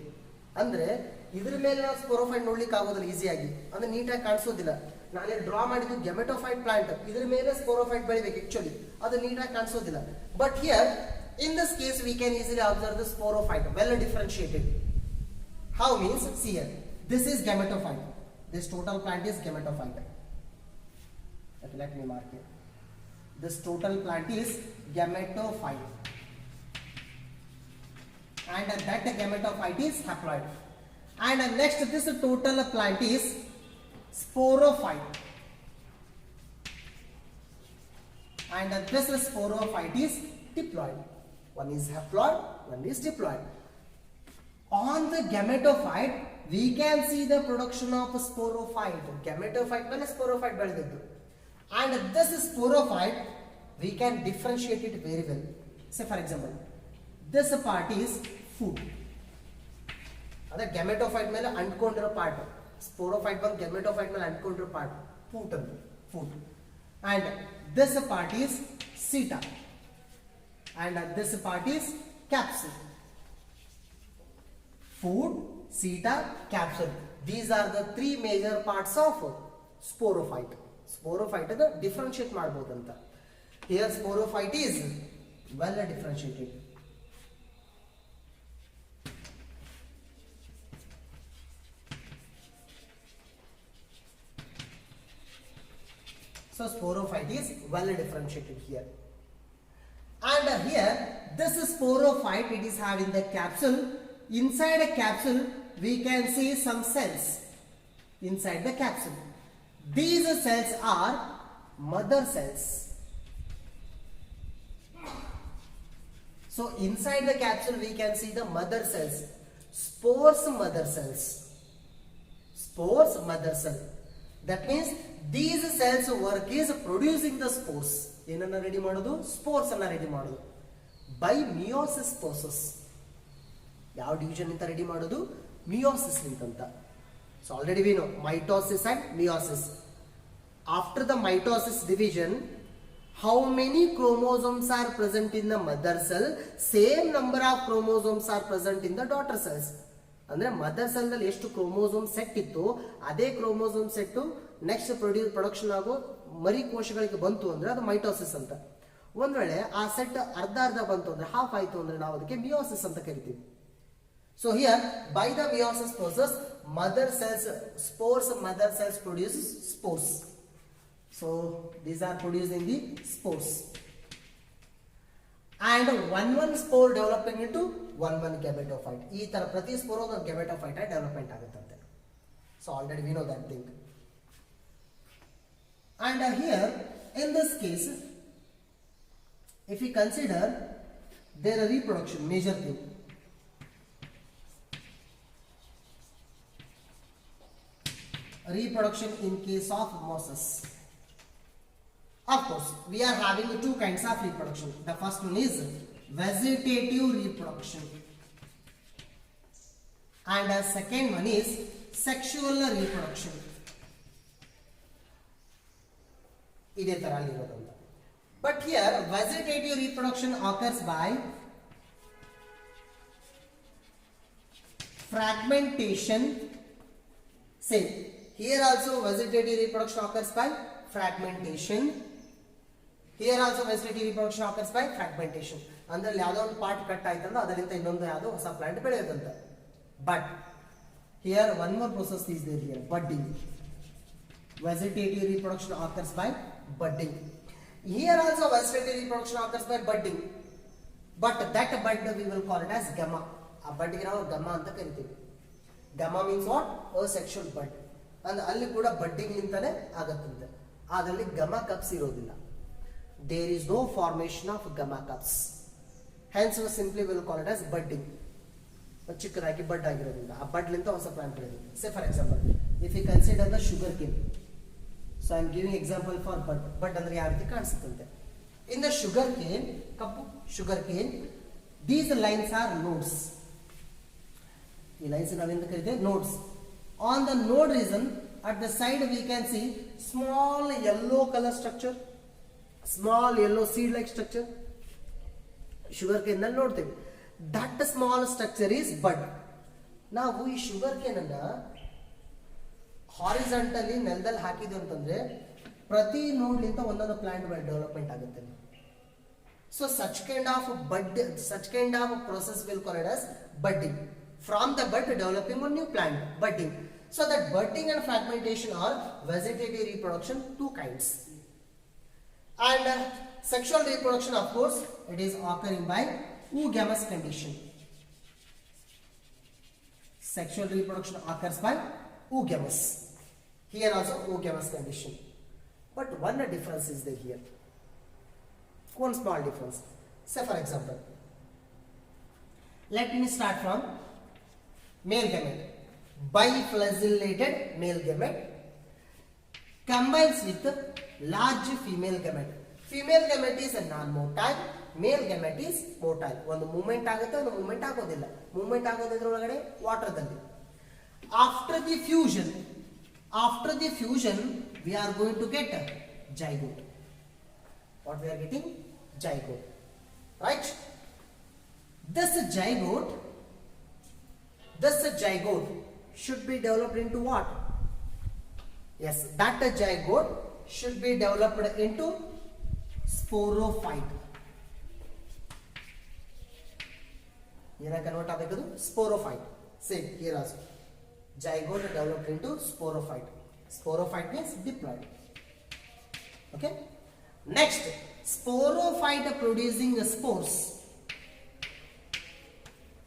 ಅಂದ್ರೆ ಇದ್ರ ಮೇಲೆ ನಾವು sporophyte ನೋಡ್ಲಿಕ್ಕೆ ಆಗೋದಿಲ್ಲ ಈಸಿಯಾಗಿ, ಅಂದ್ರೆ ನೀಟಾಗಿ ಕಾಣಿಸೋದಿಲ್ಲ. ನಾನೇ ಡ್ರಾ ಮಾಡಿದ್ದು gametophyte ಪ್ಲಾಂಟ್, ಇದ್ರ ಮೇಲೆ ಸ್ಪೋರೋಫೈಟ್ ಬೆಳಿಬೇಕು, ಆಕ್ಚುಲಿ ಅದು ನೀಟಾಗಿ ಕಾಣಿಸೋದಿಲ್ಲ. But here in this case we can easily observe the sporophyte well differentiated. How means, see here, this is gametophyte, this total plant is gametophyte. Okay, let me mark here, this total plant is gametophyte and that gametophyte is haploid. And next this total plant is sporophyte and this sporophyte is diploid. One is haploid, one is diploid. On the gametophyte we can see the production of sporophyte. Gametophyte ಮೇಲೆ sporophyte ಬೆಳೆದಿದ್ದು, and this sporophyte we can differentiate it very well. Say for example, this part is food, ಅದೇ gametophyte ಮೇಲೆ ಅಂಟ್ಕೊಂಡಿರೋ part, sporophyte ಬಂದು gametophyte ಮೇಲೆ ಅಂಟ್ಕೊಂಡಿರೋ part food ಅಂತ, food. And this part is seta and this part is capsule. Food, seta, capsule, these are the three major parts of sporophyte. Sporophyte ಅದ differentiate ಮಾಡಬಹುದು ಅಂತ. Here sporophyte is well differentiated. So sporophyte is well differentiated here. And here this sporophyte, it is having the capsule. Inside a capsule we can see some cells inside the capsule. These cells are mother cells. So inside the capsule we can see the mother cells, spores mother cells, spores mother cell. That means these cells work is producing the spores. ಏನನ್ನ ready ಮಾಡೋದು, spores ಅನ್ನ ready ಮಾಡೋದು by meiosis process. ಯಾವ division ಇಂದ ready ಮಾಡೋದು, meiosis ಅಂತ. So already we no mitosis and meiosis. After the mitosis division, how many chromosomes are present in the mother cell? Same number of chromosomes are present in the daughter cells. ಅಂದ್ರೆ mother cell ನಲ್ಲಿ ಎಷ್ಟು chromosome set ಇತ್ತು, ಅದೇ chromosome set next production ಆಗೋ ಮರಿ ಕೋಶಗಳಿಗೆ ಬಂತು ಅಂದ್ರೆ ಅದು ಮೈಟೋಸಿಸ್ ಅಂತ. ಒಂದ್ ವೇಳೆ ಆ ಸೆಟ್ ಅರ್ಧ ಬಂತು ಅಂದ್ರೆ, ಹಾಫ್ ಆಯ್ತು ಅಂದ್ರೆ ನಾವು ಅದಕ್ಕೆ ಮಿಯೋಸಿಸ್ ಅಂತ ಕರಿತೀವಿ. So here by the meiosis process mother cells spores, mother cells produces spores. So these are produced in the spores, and one spore developing into one gametophyte. ಈ ತರ ಪ್ರತಿ ಸ್ಪೋರ್ ಒಂದು gametophyte ಡೆವಲಪ್ಮೆಂಟ್ ಆಗುತ್ತಂತೆ. So already we know that thing. And here in this case, if we consider their reproduction, major thing, reproduction in case of mosses. Of course, we are having two kinds of reproduction. The first one is vegetative reproduction. and second one is sexual reproduction. ಇದೇ ತರ ಇರೋದು ಅಂತ. But here vegetative reproduction occurs by fragmentation. Same. Here also vegetative reproduction occurs by fragmentation. Here also vegetative reproduction occurs by fragmentation. ಅಂದ್ರೆ ಯಾವುದೋ ಒಂದು part cut ಆಯ್ತಂದ್ರೆ ಅದರಿಂದ ಇನ್ನೊಂದು ಯಾವುದೋ ಹೊಸ plant ಬೆಳೆಯೋದಂತ. But here one more process is there here, budding. Vegetative reproduction occurs by budding. Here also vegetative reproduction occurs by budding. But that bud we will call it as gamma. ಆ ಬಡ್ಗೆ ನಾವು ಗಮ್ಮ ಅಂತ ಕರಿತೀವಿ. ಗಮ್ಮ means what? Asexual ಬಡ್. ಅಂದ್ರೆ ಅಲ್ಲಿ ಕೂಡ budding ನಿಂತಾನೆ ಆಗತ್ತಂತೆ. ಅದರಲ್ಲಿ ಗಮ ಕಪ್ಸ್ ಇರೋದಿಲ್ಲ. There is no formation of gamma cups. Hence we simply will call it as budding. ಚಿಕ್ಕದಾಗಿ ಬಡ್ ಆಗಿರೋದ್ರಿಂದ ಆ ಬಡ್ಲಿಂದ ಹೊಸ ಪ್ಲಾಂಟ್ ಬೆಳೆಯೋದು. Say for example, if you consider the sugar cane. So I am giving example for bud. Bud ಅಂದ್ರೆ ಯಾವ ರೀತಿ ಕಾಣಿಸುತ್ತಂತೆ. In the sugar cane, cup sugar cane, these lines are nodes. ಈ ಲೈನ್ಸ್ ನಾವೆಂತ ಕರೀತೇವೆ? Notes. On the node region, at the side we can see small yellow color structure, small yellow seed like structure. Sugar cane ನಲ್ಲಿ ನೋಡ್ತೇವೆ. That small structure is bud. ನಾವು ಈ sugar cane ಅನ್ನ horizontally ನೆಲದಲ್ಲಿ ಹಾಕಿದ್ವಿ ಅಂತಂದ್ರೆ ಪ್ರತಿ ನೋಡ್ಲಿಂದ ಒಂದೊಂದು ಪ್ಲಾಂಟ್ ಡೆವಲಪ್ಮೆಂಟ್ ಆಗುತ್ತೆ. So such kind of process will call it as budding. From the bud developing a new plant, budding. So that budding and fragmentation are vegetative reproduction, two kinds. And sexual reproduction, of course, it is occurring by oogamous condition. Sexual reproduction occurs by oogamous. Here also oogamous condition. But one difference is there here. One small difference. Say for example, let me start from male gamete. Biflagellated male gamete combines with large female gamete. Female gamete is a non-motile, male gamete is motile. ಒಂದು movement ಆಗುತ್ತೆ, ಒಂದು movement ಆಗೋದಿಲ್ಲ. Movement ಆಗೋದ್ರ ಒಳಗಡೆ ವಾಟರ್ದಲ್ಲಿ. After the fusion, we are going to get zygote. What we are getting? Zygote. Right? This zygote should be developed into what? Yes, that zygote should be developed into sporophyte. Here convert agadu sporophyte. Same here also. Zygote developed into sporophyte. Sporophyte means diploid. Okay. Next, sporophyte producing spores.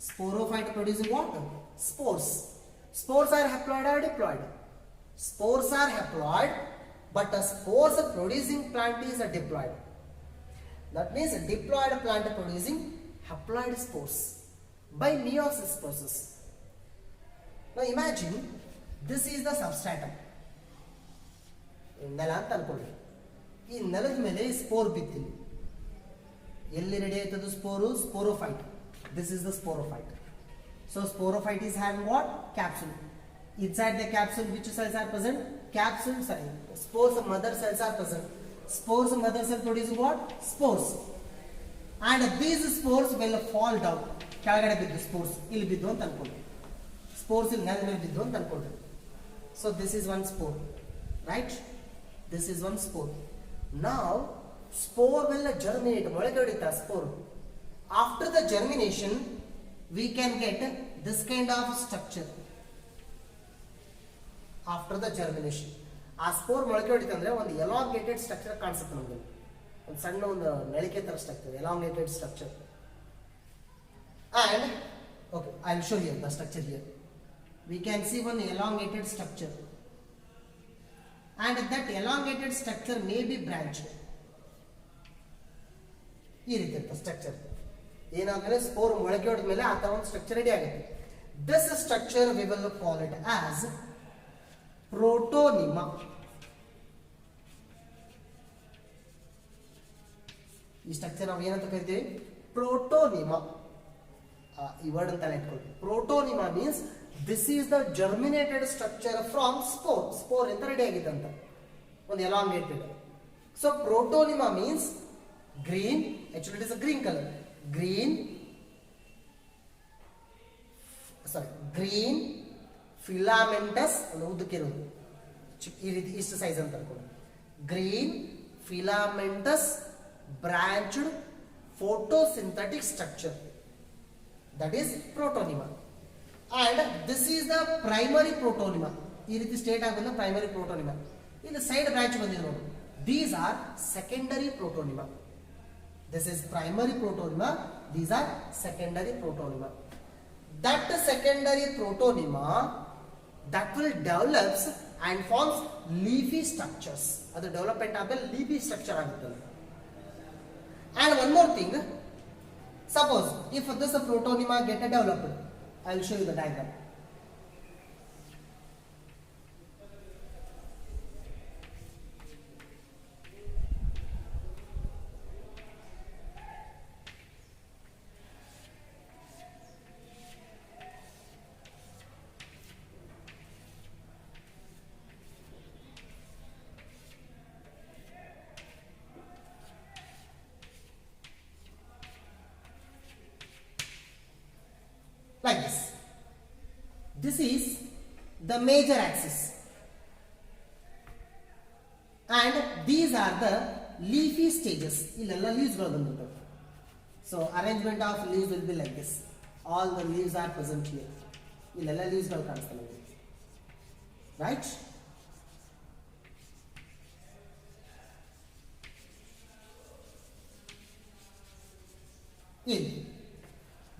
Sporophyte producing what? Spores. Spores are haploid or diploid? Spores are haploid, but a spores producing plant is a diploid. That means a diploid plant producing haploid spores by meiosis process. Now imagine this is the substratum. ನೆಲ ಅಂತ ಅನ್ಕೊಳ್ಳಿ. ಈ ನೆಲದ ಮೇಲೆ spore ಬಿತ್ತಿನಿ. ಎಲ್ಲಿ ready ಆಯ್ತದು spore? Sporophyte. This is the sporophyte. So sporophyte is having what? Capsule. Inside the capsule, which cells are present? Capsule, sorry. Spores mother cells are present. Spores mother cell producing what? Spores. And these spores will fall down. ಕೆಳಗಡೆ ಬಿದ್ದು spores ಇಲ್ಲಿ ಬಿದ್ದು ಅಂತ ಅನ್ಕೊಳ್ಳಿ. Spores ಇಲ್ಲಿ ನೆಲದ ಮೇಲೆ ಬಿದ್ದು ಅಂತ ಅನ್ಕೊಳ್ಳಿ. So this is one spore, right? This is one spore. Now spore will germinate. ಮೊಳಕೆ ಹೊಡಿತಾ spore. After the germination, we can get this kind of structure. After the germination, ಆ ಸ್ಪೋರ್ ಮೊಳಕೆ ಹೊಡಿತಂದ್ರೆ ಒಂದು ಎಲಾಂಗೇಟೆಡ್ ಸ್ಟ್ರಕ್ಚರ್ ಕಾಣಿಸುತ್ತೆ ನಮಗೆ. ಒಂದು ಸಣ್ಣ ಒಂದು ನಳಿಕೆ ತರ structure, elongated structure. And okay, I will show you the structure here. We can see one elongated structure, and that elongated structure may be branched. ಈ ರೀತಿ ಇರುತ್ತೆ ಸ್ಟ್ರಕ್ಚರ್. ಏನಾದ್ರೆ ಸ್ಪೋರ್ ಮೊಳಕೆ ಹೊಡೆದ ಮೇಲೆ ಆ ತರ ಒಂದು ಸ್ಟ್ರಕ್ಚರ್ ರೆಡಿ ಆಗುತ್ತೆ. This structure we will call it as protonema. ಈ ಸ್ಟ್ರಕ್ಚರ್ ನಾವು ಏನಂತ ಕರಿತೀವಿ? ಪ್ರೋಟೋನಿಮಾ. ಈ ವರ್ಡ್ ಅಂತ ಇಟ್ಕೊಳ್ಳಿ. ಪ್ರೋಟೋನಿಮಾ means This is the germinated structure from spore. Spore enta ready agidanta. One elongated. So protonema means green. Actually, it is a green color. Green filamentous ಉದ್ದಕ್ಕಿರೋದು ಈ ರೀತಿ ಇಷ್ಟು ಸೈಜ್ ಅಂತ ಅನ್ಕೊಳ್ಳಿ. Green filamentous branched photosynthetic structure, that is protonema, and this is the primary protonema. ಈ ರೀತಿ state ಆಗೋದು primary ಪ್ರೋಟೋನಿಮಾ. ಇಲ್ಲಿ side branch ಬಂದಿದೆ ನೋಡಿ. These are secondary protonema. This is primary protonema. These are secondary protonema. That secondary protonema that will develops and forms leafy structures. ಅದು development ಆದ್ಮೇಲೆ leafy structure ಆಗುತ್ತೆ. And one more thing, suppose if this protonema get developed, I will show you the diagram. Like this. This is the major axis, and these are the leafy stages. Illella leaves ಗಳು ಬಂದಿರ್ತವೆ. So arrangement of leaves will be like this. All the leaves are present here. Illella leaves ಗಳು ಕಾಣಿಸ್ತವೆ, right?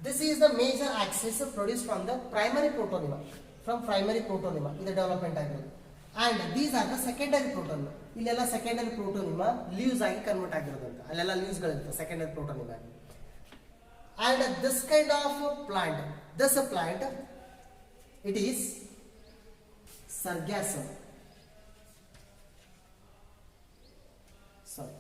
This is the major axis produced from the primary protonema. From primary protonema, this is the development diagram. And these are the secondary protonema. Illella secondary protonema leaves agi convert ಆಗಿರೋದಂತ. ಅಲ್ಲೆಲ್ಲ leaves ಗಳಿರುತ್ತೆ secondary protonema. And this kind of plant, it is sargassum. Sorry.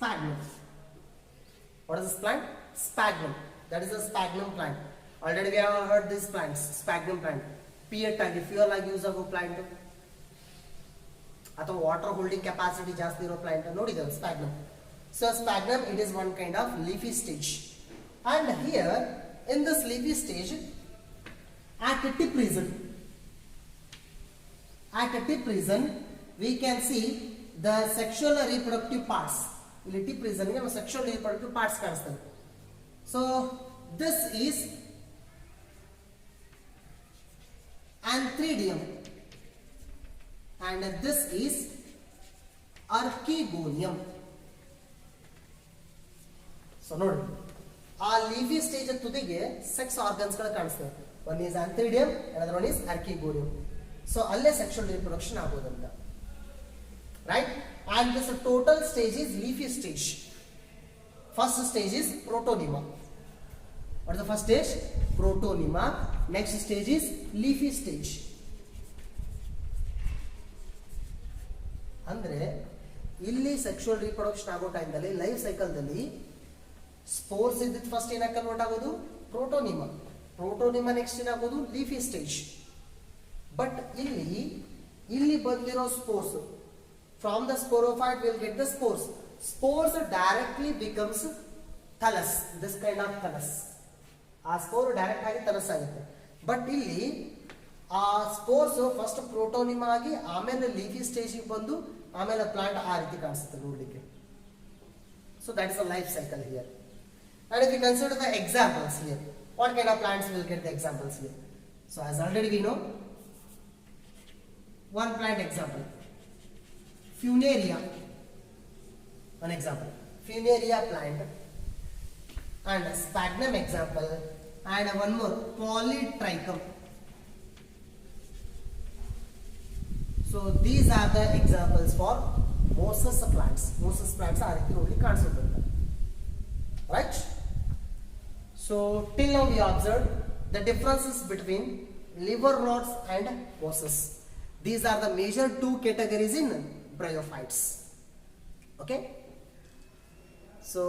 Sphagnum. What is this plant? Sphagnum. That is a sphagnum plant. Already we have heard these plants. Sphagnum plant. Piet agi fuel agi use ಆಗೋ plant. ಅಥವಾ water holding capacity ಜಾಸ್ತಿ ಇರೋ plant ನೋಡಿದ್ದೇವೆ sphagnum. So sphagnum, it is one kind of leafy stage. And here in this leafy stage, at a tip region, we can see the sexual reproductive parts. ಇಲ್ಲಿ tip region ಗೆ sexual reproductive parts ಕಾಣಿಸ್ತವೆ. So this is antheridium and this is archegonium. ಸೊ ನೋಡಿ, ಆ leafy stage ತುದಿಗೆ sex organs ಗಳು ಕಾಣಿಸ್ತವೆ. One is antheridium, another one is archegonium. ಸೊ ಅಲ್ಲೇ ಸೆಕ್ಷುವಲ್ ರಿಪ್ರೊಡಕ್ಷನ್ ಆಗೋದಂತ, right? And this total stage is leafy stage. First stage is protonema. What is the first stage? Protonema. Next stage is leafy stage. ಅಂದ್ರೆ ಇಲ್ಲಿ sexual reproduction ಆಗೋ ಟೈಮ್ದಲ್ಲಿ life ಸೈಕಲ್ದಲ್ಲಿ spores ಇದ್ದಿದ್ದು first ಏನಾಗಿ ಕನ್ವರ್ಟ್ ಆಗೋದು? Protonema. Protonema next ಏನಾಗೋದು? Leafy stage. But ಇಲ್ಲಿ ಬಂದಿರೋ spores, from the sporophyte we will get the spores. Spores directly becomes thallus, this kind of thallus. ಆ ಸ್ಪೋರ್ ಡೈರೆಕ್ಟ್ ಆಗಿ ಥಲಸ್ ಆಗುತ್ತೆ. ಬಟ್ ಇಲ್ಲಿ ಆ ಸ್ಪೋರ್ಸ್ ಫಸ್ಟ್ ಪ್ರೋಟೋನಿಮಾ ಆಗಿ ಆಮೇಲೆ ಲೀಫಿ ಸ್ಟೇಜಿಗೆ ಬಂದು ಆಮೇಲೆ ಪ್ಲಾಂಟ್ ಆ ರೀತಿ ಕಾಣಿಸುತ್ತೆ ನೋಡ್ಲಿಕ್ಕೆ. So that is a life cycle here. And if we consider the examples here, what kind of plants will get the examples here? So as already we know, one plant example, Funaria, one example, Funaria plant, and Sphagnum example, and one more, Polytrichum. So these are the examples for mosses plants. Mosses plants are only considered, right? So till now we observed the differences between liver rods and mosses. These are the major two categories in bryophytes. Okay. So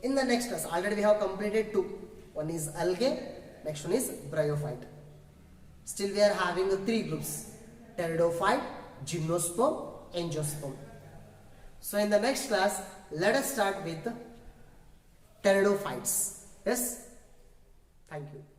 In the next class, already we have completed two. One is algae, next one is bryophyte. Still we are having three groups: pteridophyte, gymnosperm, angiosperm. So in the next class, let us start with pteridophytes. Yes? Thank you.